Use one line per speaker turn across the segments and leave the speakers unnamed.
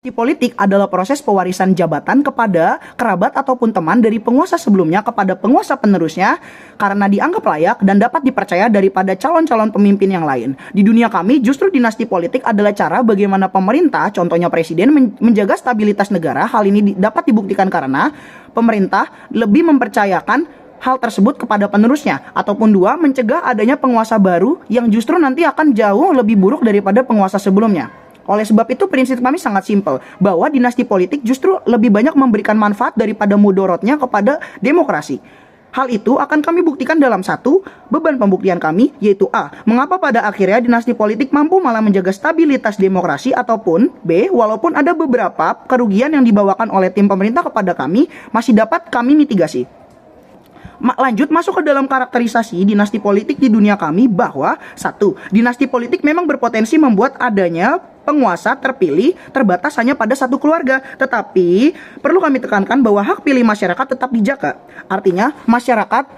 Dinasti politik adalah proses pewarisan jabatan kepada kerabat ataupun teman dari penguasa sebelumnya kepada penguasa penerusnya karena dianggap layak dan dapat dipercaya daripada calon-calon pemimpin yang lain. Di dunia kami, justru dinasti politik adalah cara bagaimana pemerintah, contohnya presiden, menjaga stabilitas negara. Hal ini dapat dibuktikan karena pemerintah lebih mempercayakan hal tersebut kepada penerusnya, ataupun dua, mencegah adanya penguasa baru yang justru nanti akan jauh lebih buruk daripada penguasa sebelumnya. Oleh sebab itu prinsip kami sangat simpel, bahwa dinasti politik justru lebih banyak memberikan manfaat daripada mudorotnya kepada demokrasi. Hal itu akan kami buktikan dalam satu beban pembuktian kami, yaitu A. Mengapa pada akhirnya dinasti politik mampu malah menjaga stabilitas demokrasi, ataupun B. Walaupun ada beberapa kerugian yang dibawakan oleh tim pemerintah kepada kami, masih dapat kami mitigasi. Lanjut masuk ke dalam karakterisasi dinasti politik di dunia kami bahwa satu, dinasti politik memang berpotensi membuat adanya penguasa terpilih terbatas hanya pada satu keluarga. Tetapi perlu kami tekankan bahwa hak pilih masyarakat tetap dijaga. Artinya masyarakat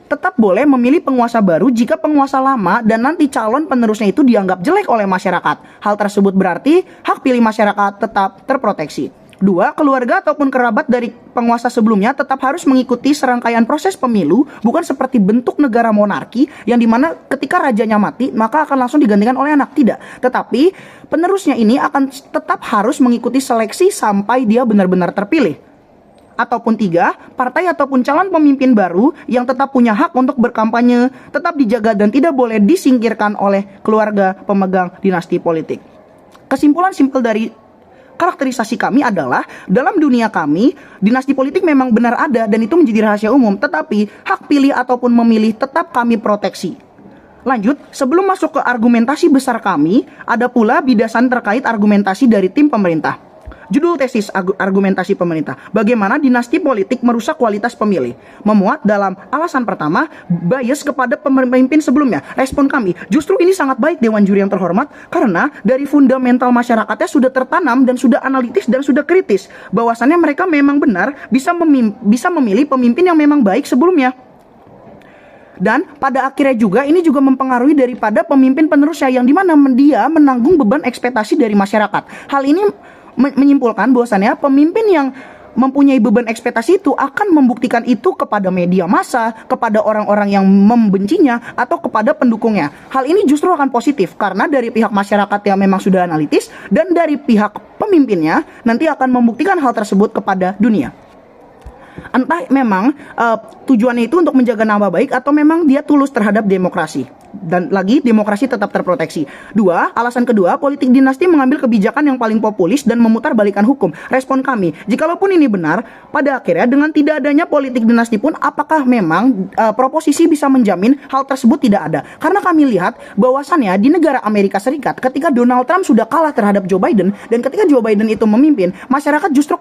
tetap boleh memilih penguasa baru jika penguasa lama dan nanti calon penerusnya itu dianggap jelek oleh masyarakat. Hal tersebut berarti hak pilih masyarakat tetap terproteksi. Dua, keluarga ataupun kerabat dari penguasa sebelumnya tetap harus mengikuti serangkaian proses pemilu, bukan seperti bentuk negara monarki yang dimana ketika rajanya mati maka akan langsung digantikan oleh anak. Tidak, tetapi penerusnya ini akan tetap harus mengikuti seleksi sampai dia benar-benar terpilih. Ataupun tiga, partai ataupun calon pemimpin baru yang tetap punya hak untuk berkampanye tetap dijaga dan tidak boleh disingkirkan oleh keluarga pemegang dinasti politik. Kesimpulan simpel dari karakterisasi kami adalah dalam dunia kami, dinasti politik memang benar ada dan itu menjadi rahasia umum, tetapi hak pilih ataupun memilih tetap kami proteksi. Lanjut, sebelum masuk ke argumentasi besar kami, ada pula bidasan terkait argumentasi dari tim pemerintah. Judul tesis argumentasi pemerintah, bagaimana dinasti politik merusak kualitas pemilih. Memuat dalam alasan pertama, bias kepada pemimpin sebelumnya. Respon kami, justru ini sangat baik Dewan Juri yang terhormat, karena dari fundamental masyarakatnya sudah tertanam dan sudah analitis dan sudah kritis, bahwasannya mereka memang benar bisa memilih pemimpin yang memang baik sebelumnya. Dan pada akhirnya juga ini juga mempengaruhi daripada pemimpin penerusnya yang dimana dia menanggung beban ekspektasi dari masyarakat. Hal ini menyimpulkan bahwasannya pemimpin yang mempunyai beban ekspektasi itu akan membuktikan itu kepada media massa, kepada orang-orang yang membencinya, atau kepada pendukungnya. Hal ini justru akan positif karena dari pihak masyarakat yang memang sudah analitis dan dari pihak pemimpinnya nanti akan membuktikan hal tersebut kepada dunia. Entah memang tujuannya itu untuk menjaga nama baik atau memang dia tulus terhadap demokrasi. Dan lagi demokrasi tetap terproteksi. Dua, alasan kedua, politik dinasti mengambil kebijakan yang paling populis dan memutarbalikkan hukum. Respon kami, jikalaupun ini benar, pada akhirnya dengan tidak adanya politik dinasti pun apakah memang proposisi bisa menjamin hal tersebut tidak ada? Karena kami lihat bahwasannya di negara Amerika Serikat ketika Donald Trump sudah kalah terhadap Joe Biden dan ketika Joe Biden itu memimpin, masyarakat justru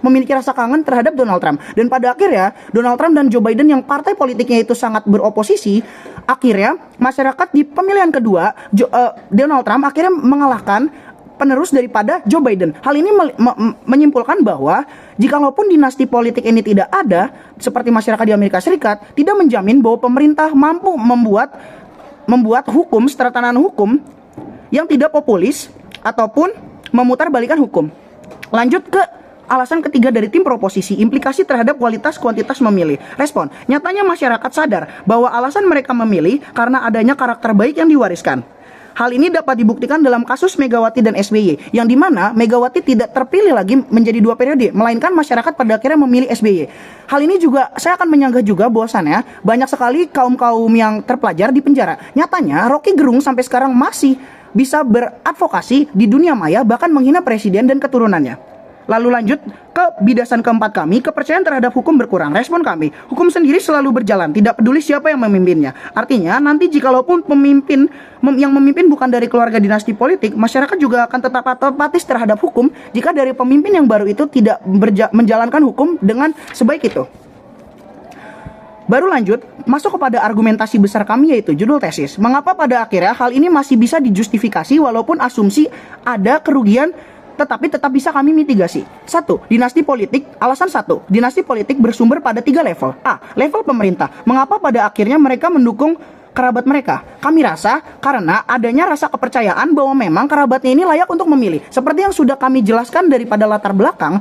memiliki rasa kangen terhadap Donald Trump. Dan pada akhirnya Donald Trump dan Joe Biden yang partai politiknya itu sangat beroposisi, akhirnya masyarakat di pemilihan kedua Donald Trump akhirnya mengalahkan penerus daripada Joe Biden. Hal ini menyimpulkan bahwa jikalaupun dinasti politik ini tidak ada seperti masyarakat di Amerika Serikat, tidak menjamin bahwa pemerintah mampu membuat hukum, tatanan hukum yang tidak populis ataupun memutarbalikkan hukum. Lanjut ke alasan ketiga dari tim proposisi, implikasi terhadap kualitas kuantitas memilih. Respon, nyatanya masyarakat sadar bahwa alasan mereka memilih karena adanya karakter baik yang diwariskan. Hal ini dapat dibuktikan dalam kasus Megawati dan SBY, yang dimana Megawati tidak terpilih lagi menjadi 2 periode, melainkan masyarakat pada akhirnya memilih SBY. Hal ini juga saya akan menyanggah juga bahwasannya banyak sekali kaum-kaum yang terpelajar di penjara. Nyatanya Rocky Gerung sampai sekarang masih bisa beradvokasi di dunia maya, bahkan menghina presiden dan keturunannya. Lalu lanjut ke bidasan keempat kami, kepercayaan terhadap hukum berkurang. Respon kami, hukum sendiri selalu berjalan, tidak peduli siapa yang memimpinnya. Artinya nanti jikalaupun pemimpin yang memimpin bukan dari keluarga dinasti politik, masyarakat juga akan tetap apatis terhadap hukum jika dari pemimpin yang baru itu tidak menjalankan hukum dengan sebaik itu. Baru lanjut, masuk kepada argumentasi besar kami yaitu judul tesis. Mengapa pada akhirnya hal ini masih bisa dijustifikasi walaupun asumsi ada kerugian tetapi tetap bisa kami mitigasi. Satu, dinasti politik. Alasan satu, dinasti politik bersumber pada 3 level. A, level pemerintah. Mengapa pada akhirnya mereka mendukung kerabat mereka? Kami rasa karena adanya rasa kepercayaan bahwa memang kerabatnya ini layak untuk memilih. Seperti yang sudah kami jelaskan daripada latar belakang,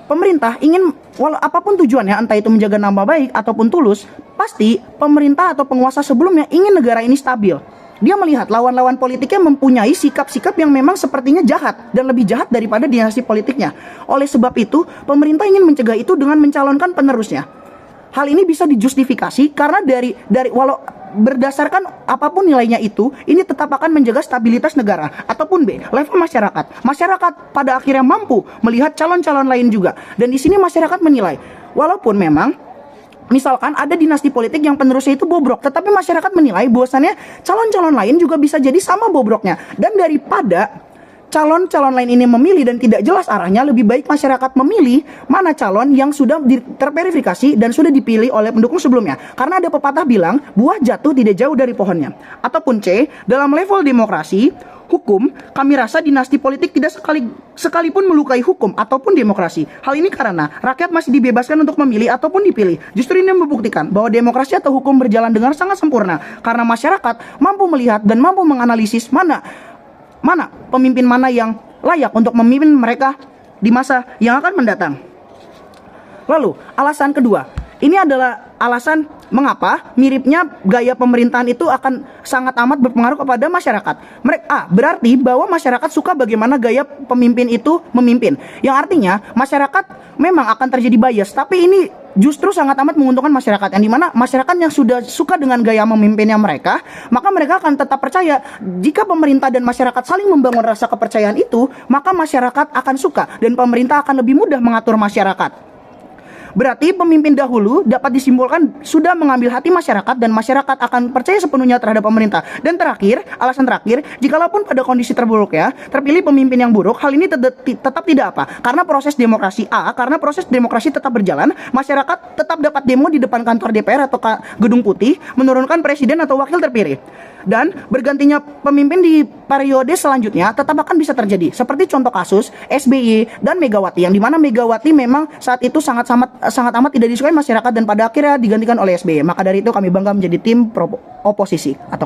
pemerintah ingin, walau apapun tujuannya, entah itu menjaga nama baik ataupun tulus, pasti pemerintah atau penguasa sebelumnya ingin negara ini stabil. Dia melihat lawan-lawan politiknya mempunyai sikap-sikap yang memang sepertinya jahat dan lebih jahat daripada dinasti politiknya. Oleh sebab itu, pemerintah ingin mencegah itu dengan mencalonkan penerusnya. Hal ini bisa dijustifikasi karena dari walau berdasarkan apapun nilainya itu, ini tetap akan menjaga stabilitas negara. Ataupun B, level masyarakat. Masyarakat pada akhirnya mampu melihat calon-calon lain juga. Dan di sini masyarakat menilai, walaupun memang misalkan ada dinasti politik yang penerusnya itu bobrok, tetapi masyarakat menilai bahwasannya calon-calon lain juga bisa jadi sama bobroknya. Dan daripada calon-calon lain ini memilih dan tidak jelas arahnya, lebih baik masyarakat memilih mana calon yang sudah terverifikasi dan sudah dipilih oleh pendukung sebelumnya. Karena ada pepatah bilang, buah jatuh tidak jauh dari pohonnya. Ataupun C, dalam level demokrasi, hukum, kami rasa dinasti politik tidak sekalipun melukai hukum ataupun demokrasi. Hal ini karena rakyat masih dibebaskan untuk memilih ataupun dipilih. Justru ini membuktikan bahwa demokrasi atau hukum berjalan dengan sangat sempurna karena masyarakat mampu melihat dan mampu menganalisis mana pemimpin mana yang layak untuk memimpin mereka di masa yang akan mendatang. Lalu, alasan kedua. Ini adalah alasan mengapa miripnya gaya pemerintahan itu akan sangat amat berpengaruh kepada masyarakat. Berarti bahwa masyarakat suka bagaimana gaya pemimpin itu memimpin. Yang artinya masyarakat memang akan terjadi bias, tapi ini justru sangat amat menguntungkan masyarakat, yang dimana masyarakat yang sudah suka dengan gaya memimpinnya mereka, maka mereka akan tetap percaya. Jika pemerintah dan masyarakat saling membangun rasa kepercayaan itu, maka masyarakat akan suka dan pemerintah akan lebih mudah mengatur masyarakat. Berarti pemimpin dahulu dapat disimpulkan sudah mengambil hati masyarakat dan masyarakat akan percaya sepenuhnya terhadap pemerintah. Dan terakhir, alasan terakhir, jikalaupun pada kondisi terburuk ya, terpilih pemimpin yang buruk, hal ini tetap tidak apa. Karena proses demokrasi tetap berjalan, masyarakat tetap dapat demo di depan kantor DPR atau Gedung Putih, menurunkan presiden atau wakil terpilih. Dan bergantinya pemimpin di periode selanjutnya tetap akan bisa terjadi. Seperti contoh kasus SBY dan Megawati, yang dimana Megawati memang saat itu sangat amat tidak disukai masyarakat dan pada akhirnya digantikan oleh SBY. Maka dari itu kami bangga menjadi tim oposisi atau